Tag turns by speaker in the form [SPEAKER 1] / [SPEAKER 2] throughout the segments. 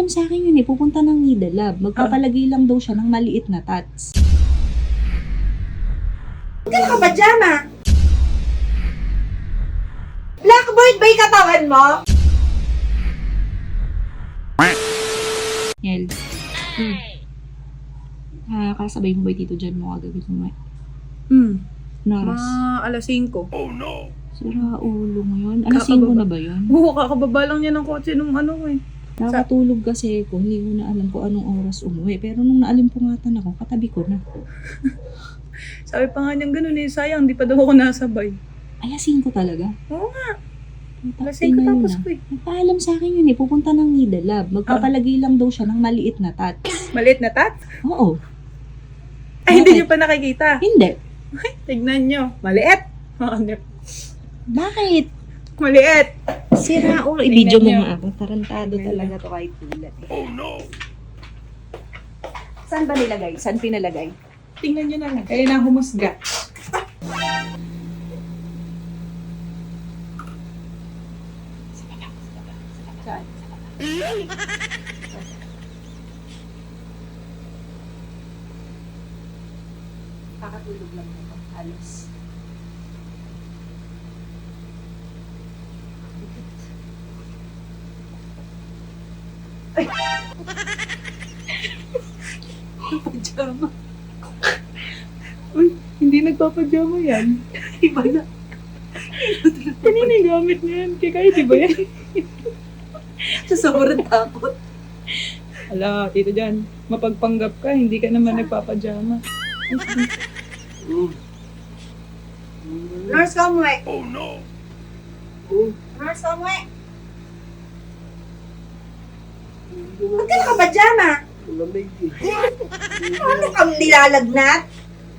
[SPEAKER 1] Nagpaalam sa akin yun eh, pupunta ng Needle Lab. Magpapalagay lang daw siya ng maliit na tats.
[SPEAKER 2] Hindi ka ba dyan ah? Blackboard ba yung katawan mo?
[SPEAKER 1] Yel. Kasabay mo ba yung tito dyan mo kagabi mo? Naras.
[SPEAKER 3] Alas 5.
[SPEAKER 1] Sira ulo mo yun. Alas 5 na ba yun?
[SPEAKER 3] Oo, kakababa lang niya ng kotse nung
[SPEAKER 1] Nakatulog kasi ako, hindi ko na alam kung anong oras umuwi. Pero nung naalimpungatan ako, katabi ko na.
[SPEAKER 3] Sabi pa nga niyang ganun eh, sayang, di pa daw ako nasabay.
[SPEAKER 1] Alas 5 talaga?
[SPEAKER 3] Oo nga. Alas
[SPEAKER 1] Takti
[SPEAKER 3] 5
[SPEAKER 1] na
[SPEAKER 3] tapos
[SPEAKER 1] yun
[SPEAKER 3] ko eh.
[SPEAKER 1] Nagpaalam sa akin yun eh, pupunta ng Needle Lab. Magpapalagay lang daw siya ng maliit na tats.
[SPEAKER 3] Maliit na tat?
[SPEAKER 1] Oo.
[SPEAKER 3] Ay, hindi
[SPEAKER 1] Bakit?
[SPEAKER 3] niyo pa nakikita.
[SPEAKER 1] Hindi.
[SPEAKER 3] Tignan niyo. Maliit.
[SPEAKER 1] Bakit?
[SPEAKER 3] Maliit.
[SPEAKER 1] Sira ulo. I-video mo nga ako. Tarantado talaga to kahit tulat eh. Oh no! Saan ba nilagay? Saan pinalagay?
[SPEAKER 3] Tingnan niyo na lang. Kaya na humusga.
[SPEAKER 1] Saan? Kakatulog lang ako. Alos. Ay! Pajama.
[SPEAKER 3] Uy, hindi nagpapajama yan.
[SPEAKER 1] Iba na.
[SPEAKER 3] Kanina yung gamit niya yan. Kaya kahit iba yan.
[SPEAKER 1] Sa sobrang takot.
[SPEAKER 3] Ala, tito dyan. Mapagpanggap ka, hindi ka naman nagpapajama.
[SPEAKER 2] Nurse ka umuwi. Oh no! Nurse ka umuwi. Hindi ka ba dyan ah? Ano kang nilalagnat?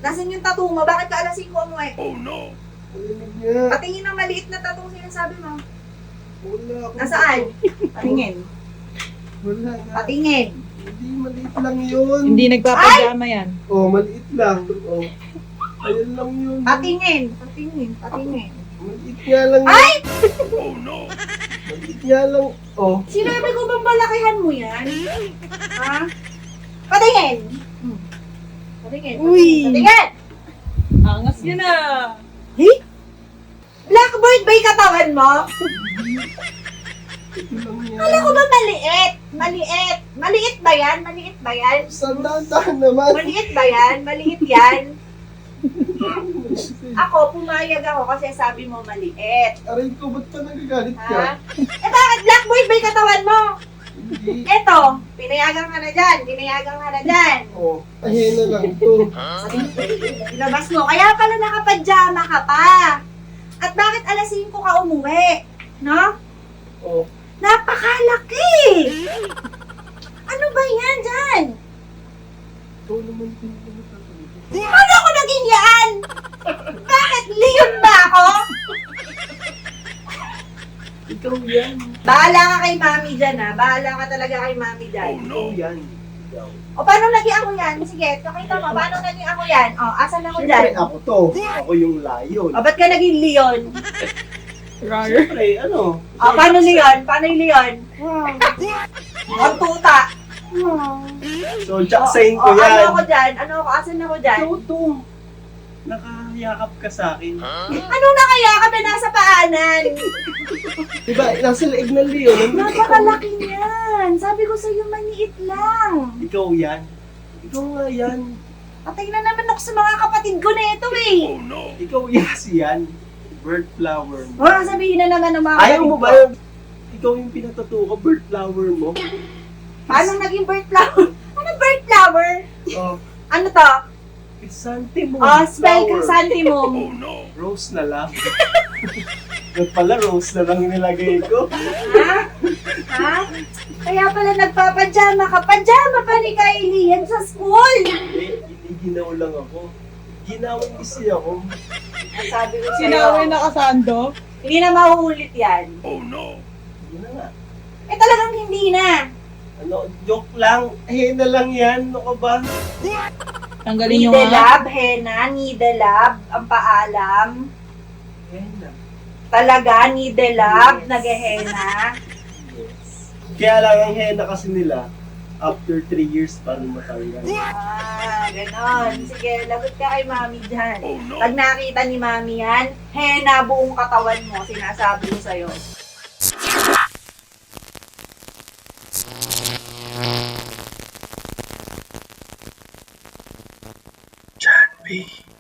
[SPEAKER 2] Nasaan yung tattoo mo? Bakit ka alas 5 umuwi? Oh no! Patingin ng maliit na tattoo sinasabi mo. Nasaan? Patingin.
[SPEAKER 4] Wala nga.
[SPEAKER 2] Patingin.
[SPEAKER 4] Hindi, maliit lang yun.
[SPEAKER 3] Hindi nagpapajama yan.
[SPEAKER 4] Oh, maliit lang. Oh. Ayun lang yun.
[SPEAKER 2] Patingin. Patingin. Patingin.
[SPEAKER 4] Maliit nga lang.
[SPEAKER 2] Ay!
[SPEAKER 4] Oh no! Maliit nga lang. Oh.
[SPEAKER 2] Sinabi ko bang balakihan mo yan? Ha? Patingin. Patingin.
[SPEAKER 3] Uy!
[SPEAKER 2] Patingin.
[SPEAKER 3] Angas yun ah.
[SPEAKER 2] Hey? Blackboard ba yung katawan mo?
[SPEAKER 4] Ito lang yan.
[SPEAKER 2] Kala ko ba maliit? Maliit. Maliit ba yan? Maliit ba yan?
[SPEAKER 4] Sandaan naman.
[SPEAKER 2] Maliit ba yan? Maliit yan? Ako, pumayag ako kasi sabi mo maliit.
[SPEAKER 4] Aray ko, ba't pa nagagalit
[SPEAKER 2] Ha?
[SPEAKER 4] ka?
[SPEAKER 2] Eh bakit blackboard ba yung katawan mo?
[SPEAKER 4] Hindi.
[SPEAKER 2] Eto, pinayagan ka na dyan. Pinayagan ka na dyan.
[SPEAKER 4] Oh, ahena lang to.
[SPEAKER 2] Ilabas mo. Kaya pala nakapajama ka pa. At bakit alas 5 ka umuwi? No?
[SPEAKER 4] Oh.
[SPEAKER 2] Napakalaki! Ano ba yan dyan?
[SPEAKER 4] Ito naman pinagkakatalit.
[SPEAKER 2] Paano ako naging yan? Bakit? Leon ba ako?
[SPEAKER 4] Ikaw yan.
[SPEAKER 2] Bahala ka kay mami dyan ha. Bahala ka talaga kay mami dyan.
[SPEAKER 4] Ikaw yan. Ikaw.
[SPEAKER 2] O paano naging ako yan? Sige, pakita mo. Paano naging ako yan? O, asan ako dyan?
[SPEAKER 4] Siyempre ako to. Ako yung lion.
[SPEAKER 2] O, ba't ka naging Leon?
[SPEAKER 4] Siyempre, ano?
[SPEAKER 2] O, paano Leon? Paano yung Leon? Ang tuta.
[SPEAKER 4] So, jaksain
[SPEAKER 2] O,
[SPEAKER 4] ko yan.
[SPEAKER 2] ano ako dyan? Ano ako? Asan ako dyan?
[SPEAKER 4] Ikaw to. Nakahayakap ka sa akin.
[SPEAKER 2] Ano na kaya kami nasa paanan?
[SPEAKER 4] Diba, nasa leeg ng leon.
[SPEAKER 2] Napakalaki yan. Sabi ko sa'yo, maliit lang.
[SPEAKER 4] Ikaw yan. Ikaw nga yan.
[SPEAKER 2] Patay na naman ako sa mga kapatid ko na ito eh.
[SPEAKER 4] Ikaw yes yan. Bird flower mo.
[SPEAKER 2] O, sabihin na naman ng mga
[SPEAKER 4] Ayaw mo
[SPEAKER 2] kapatid
[SPEAKER 4] ba
[SPEAKER 2] ko.
[SPEAKER 4] yung ikaw yung pinatato ko, bird flower mo?
[SPEAKER 2] Paano naging bird flower? Ano bird flower?
[SPEAKER 4] Oh,
[SPEAKER 2] Ano to?
[SPEAKER 4] chrysanthemum
[SPEAKER 2] Spell
[SPEAKER 4] flower.
[SPEAKER 2] chrysanthemum.
[SPEAKER 4] Rose na lang. Ba't pala rose na lang nilagay ko?
[SPEAKER 2] Ha? Ha? Kaya pala nagpapajama ka. Pajama pa ni Kylie yan sa school.
[SPEAKER 4] Eh, hindi ginaw lang ako. Ginawang isi ako.
[SPEAKER 2] Sabi ko
[SPEAKER 3] Sinaway
[SPEAKER 2] sa'yo,
[SPEAKER 3] na kasando.
[SPEAKER 2] hindi na mauulit yan.
[SPEAKER 4] Hindi na nga.
[SPEAKER 2] Eh talagang hindi na.
[SPEAKER 4] Ano, joke lang. Hena lang yan. Ano ka ba?
[SPEAKER 3] Tanggalin nyo
[SPEAKER 2] Needle
[SPEAKER 3] nga.
[SPEAKER 2] lab, henna, needle lab, ang paalam.
[SPEAKER 4] Hena.
[SPEAKER 2] Talaga, needle lab,
[SPEAKER 4] Yes.
[SPEAKER 2] nag-henna.
[SPEAKER 4] Yes. Kaya lang ang henna kasi nila, after 3 years pa rin matanggal.
[SPEAKER 2] Ganon. Sige, lagot ka kay mami dyan. Pag nakita ni mami yan, henna buong katawan mo, sinasabi ko sa'yo.
[SPEAKER 4] John B.